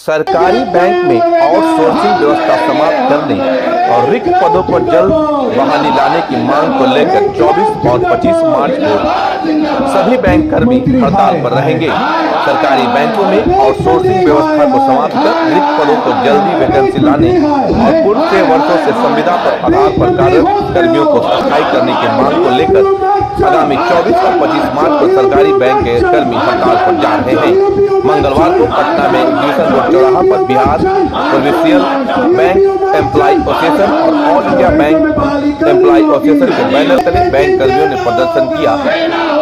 सरकारी बैंक में आउटसोर्सिंग व्यवस्था समाप्त करने और रिक्त पदों पर जल्द बहाली लाने की मांग को लेकर 24 और 25 मार्च को सभी बैंक कर्मी हड़ताल पर रहेंगे। सरकारी बैंकों में आउटसोर्सिंग व्यवस्था को समाप्त कर रिक्त पदों पर जल्दी वैकेंसी लाने और पूर्व के वर्षों से संविदा पर आधार पर कार्यरत कर्मियों को स्थायी करने की मांग को लेकर आगामी 24 और 25 मार्च को सरकारी बैंक के कर्मी हड़ताल पर जा रहे हैं। मंगलवार को पटना में डिवीजन रोड चौराहा पर Bihar provincial bank employ association और all India bank employ association के बैनर तले बैंक कर्मियों ने प्रदर्शन किया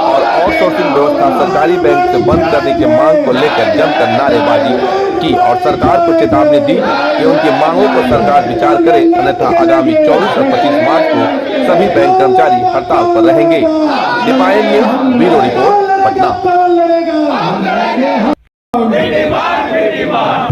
और आउटसोर्सिंग व्यवस्था सरकारी बैंक से बंद करने की मांग को लेकर जमकर नारेबाजी की और सरकार को चेतावनी दी कि उनकी मांगों को सरकार विचार करे, अन्यथा आगामी 24 और 25 मार्च को सभी बैंक कर्मचारी हड़ताल पर रहेंगे। Deepayan news bureau report Patna.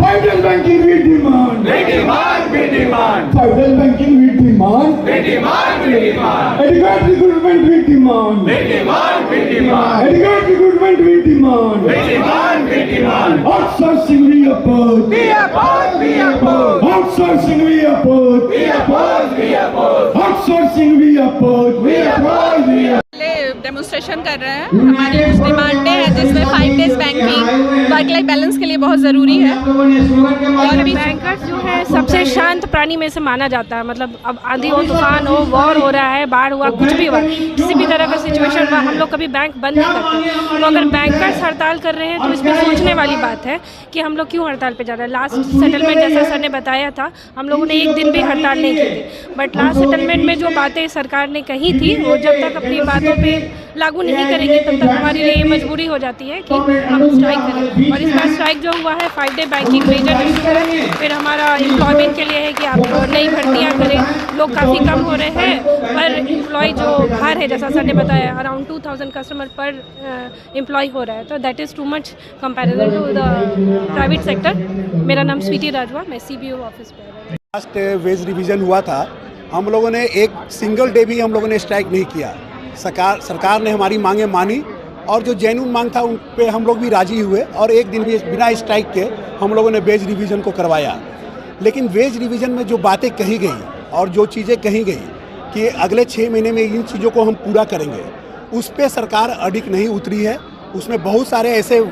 Federal banking we demand. We demand. We demand. Federal banking we demand. We demand. We demand. Adequate recruitment we demand. We demand. We demand. Adequate recruitment we demand. We demand. We demand. Outsourcing we oppose. We oppose. We oppose. Outsourcing we oppose. We oppose. We oppose. Outsourcing we oppose. We oppose. We oppose. Demonstration कर रहे हैं। हमारी कुछ डिमांडें हैं जिसमें 5 days banking work life balance के लिए बहुत ज़रूरी है। और बैंकर्स जो है सबसे शांत प्राणी में से माना जाता है। मतलब अब आंधी हो, तूफान हो, वॉर हो रहा है, बाढ़ हुआ, कुछ भी हुआ, किसी भी तरह का सिचुएशन हुआ, हम लोग कभी बैंक बंद नहीं करते। तो अगर बैंकर्स हड़ताल कर रहे हैं तो इसमें सोचने वाली बात है कि हम लोग क्यों हड़ताल पे जा रहे हैं। लास्ट सेटलमेंट जैसा सर ने बताया था, हम लोगों ने एक दिन भी हड़ताल नहीं की थी, बट लास्ट सेटलमेंट में जो बातें सरकार ने कही थी वो जब तक अपनी बातों पर लागू नहीं करेंगे तब तक हमारे लिए ये मजबूरी हो जाती है कि हम स्ट्राइक करें। और इस बार स्ट्राइक जो हुआ है 5 डे बैंकिंग मेजर इशू है। फिर हमारा एम्प्लॉयमेंट के लिए है कि आप नई भर्तियाँ करें। लोग काफ़ी कम हो रहे हैं पर एम्प्लॉय जो बाहर है, जैसा सर ने बताया अराउंड 2000 कस्टमर पर एम्प्लॉय हो रहा है, तो that is too much comparison to the private sector. मेरा नाम स्वीटी राजवा, मैं CBO ऑफिस पर। लास्ट वेज रिवीजन हुआ था, हम लोगों ने एक सिंगल डे भी हम लोगों ने स्ट्राइक नहीं किया। सरकार ने हमारी मांगें मानी और जो जेन्युइन मांग था उन पे हम लोग भी राजी हुए और एक दिन भी बिना स्ट्राइक के हम लोगों ने वेज रिवीजन को करवाया। लेकिन वेज रिवीजन में जो बातें कही गई और जो चीज़ें कही गई कि अगले 6 महीने में इन चीज़ों को हम पूरा करेंगे, उस पर सरकार अडिग नहीं उतरी है। उसमें बहुत सारे ऐसे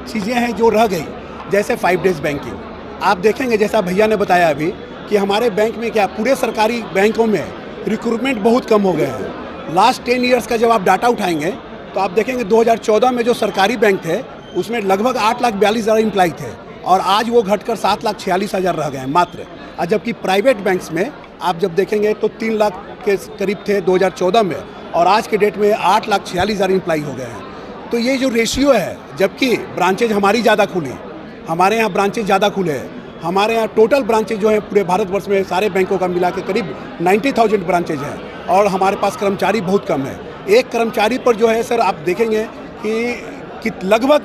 चीज़ें हैं जो रह गई, जैसे 5 डेज बैंकिंग। आप देखेंगे जैसा भैया ने बताया अभी कि हमारे बैंक में क्या पूरे सरकारी बैंकों में रिक्रूटमेंट बहुत कम हो गए हैं। लास्ट 10 ईयर्स का जब आप डाटा उठाएंगे तो आप देखेंगे 2014 में जो सरकारी बैंक थे उसमें लगभग 8,42,000 एम्प्लॉय थे और आज वो घटकर 7,46,000 रह गए हैं मात्र। और जबकि प्राइवेट बैंक्स में आप जब देखेंगे तो 3 लाख के करीब थे 2014 में और आज के डेट में 8,46,000 एम्प्लॉय हो गए हैं। तो ये जो रेशियो है, जबकि ब्रांचेज हमारी ज़्यादा खुली, हमारे यहाँ ब्रांचेज ज़्यादा खुले हैं। हमारे यहाँ टोटल ब्रांचेज जो है पूरे भारतवर्ष में सारे बैंकों का मिला के करीब 90,000 ब्रांचेज हैं और हमारे पास कर्मचारी बहुत कम है। एक कर्मचारी पर जो है सर आप देखेंगे कि लगभग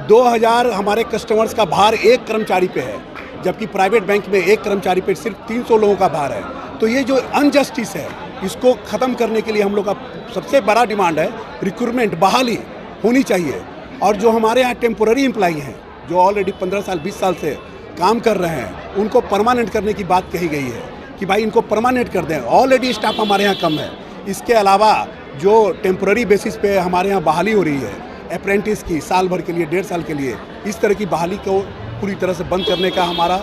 2000 हमारे कस्टमर्स का भार एक कर्मचारी पे है, जबकि प्राइवेट बैंक में एक कर्मचारी पे सिर्फ 300 लोगों का भार है। तो ये जो अनजस्टिस है इसको ख़त्म करने के लिए हम लोग का सबसे बड़ा डिमांड है रिक्रूटमेंट बहाली होनी चाहिए। और जो हमारे यहाँ टेम्पोररी एम्प्लॉई हैं जो ऑलरेडी 15 साल 20 साल से काम कर रहे हैं उनको परमानेंट करने की बात कही गई है कि भाई इनको परमानेंट कर दें। ऑलरेडी स्टाफ हमारे यहाँ कम है। इसके अलावा जो टेम्पररी बेसिस पे हमारे यहाँ बहाली हो रही है अप्रेंटिस की, साल भर के लिए 1.5 साल के लिए, इस तरह की बहाली को पूरी तरह से बंद करने का हमारा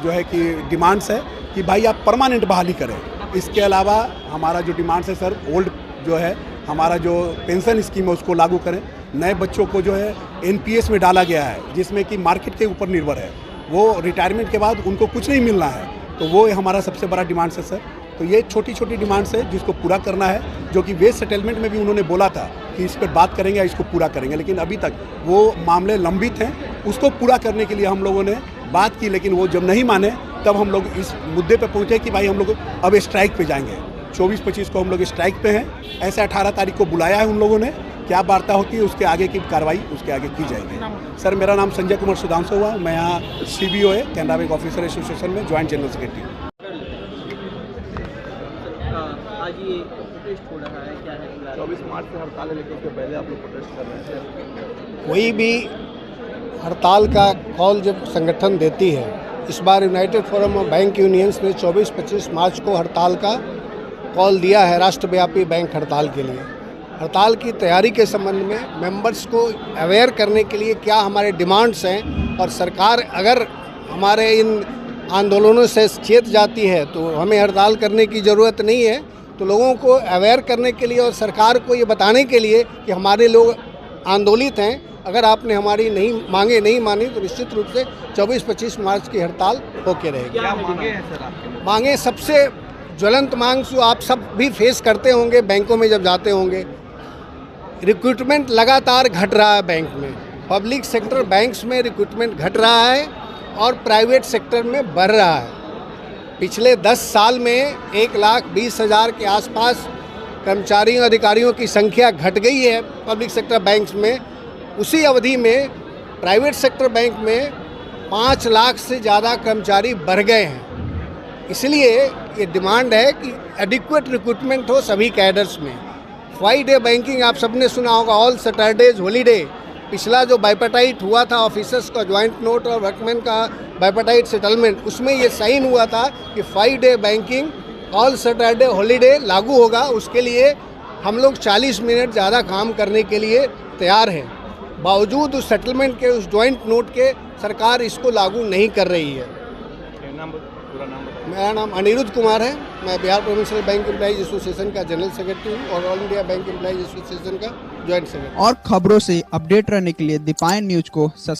जो है कि डिमांड्स है कि भाई आप परमानेंट बहाली करें। इसके अलावा हमारा जो डिमांड्स है सर, ओल्ड जो है हमारा जो पेंशन स्कीम है उसको लागू करें। नए बच्चों को जो है NPS में डाला गया है जिसमें कि मार्केट के ऊपर निर्भर है, वो रिटायरमेंट के बाद उनको कुछ नहीं मिलना है, तो वो हमारा सबसे बड़ा डिमांड्स है सर। तो ये छोटी छोटी डिमांड्स है जिसको पूरा करना है, जो कि वेज सेटलमेंट में भी उन्होंने बोला था कि इस पर बात करेंगे, इसको पूरा करेंगे, लेकिन अभी तक वो मामले लंबित हैं। उसको पूरा करने के लिए हम लोगों ने बात की, लेकिन वो जब नहीं माने तब हम लोग इस मुद्दे पे पहुँचे कि भाई हम लोग अब स्ट्राइक पे जाएंगे। 24-25 को हम लोग स्ट्राइक पे हैं। ऐसे 18 तारीख को बुलाया है उन लोगों ने। क्या वार्ता होती है उसके आगे की कार्रवाई उसके आगे की जाएगी। सर मेरा नाम संजय कुमार सुधांशु हुआ, मैं यहाँ CBO है कैनरा बैंक ऑफिसर एसोसिएशन में ज्वाइंट जनरल सेक्रेटरी। आज ये प्रोटेस्ट हो रहा है, क्या है? 24 मार्च से हड़ताल है, लेकिन उसके पहले आप लोग प्रोटेस्ट कर रहे हैं। कोई भी हड़ताल का कॉल जब संगठन देती है, इस बार united forum of bank unions ने 24-25 मार्च को हड़ताल का कॉल दिया है राष्ट्रव्यापी बैंक हड़ताल के लिए। हड़ताल की तैयारी के संबंध में मेंबर्स को अवेयर करने के लिए क्या हमारे डिमांड्स हैं और सरकार अगर हमारे इन आंदोलनों से चेत जाती है तो हमें हड़ताल करने की ज़रूरत नहीं है, तो लोगों को अवेयर करने के लिए और सरकार को ये बताने के लिए कि हमारे लोग आंदोलित हैं, अगर आपने हमारी मांगे नहीं मानी तो निश्चित रूप से 24-25 मार्च की हड़ताल होके रहेगी। क्या मांगे हैं सर आपके? मांगे सबसे ज्वलंत मांग जो आप सब भी फेस करते होंगे बैंकों में जब जाते होंगे, रिक्रूटमेंट लगातार घट रहा है बैंक में, पब्लिक सेक्टर बैंक्स में रिक्रूटमेंट घट रहा है और प्राइवेट सेक्टर में बढ़ रहा है। पिछले 10 साल में 1,20,000 के आसपास कर्मचारियों अधिकारियों की संख्या घट गई है पब्लिक सेक्टर बैंक्स में। उसी अवधि में प्राइवेट सेक्टर बैंक में 5 लाख से ज़्यादा कर्मचारी बढ़ गए हैं। इसलिए ये डिमांड है कि एडिक्वेट रिक्रूटमेंट हो सभी कैडर्स में। 5 डे बैंकिंग आप सबने सुना होगा, ऑल सैटरडेज हॉलीडे। पिछला जो बाइपेटाइट हुआ था ऑफिसर्स का ज्वाइंट नोट और वर्कमैन का बाइपेटाइट सेटलमेंट, उसमें ये साइन हुआ था कि 5 day banking all Saturday holiday लागू होगा। उसके लिए हम लोग 40 मिनट ज़्यादा काम करने के लिए तैयार हैं। बावजूद उस सेटलमेंट के, उस ज्वाइंट नोट के, सरकार इसको लागू नहीं कर रही है। मेरा नाम अनिरुद्ध कुमार है, मैं Bihar provincial bank employees association का जनरल सेक्रेटरी हूँ और all India bank employees association का ज्वाइंट सेक्रेटरी। और खबरों से अपडेट रहने के लिए दीपायन न्यूज को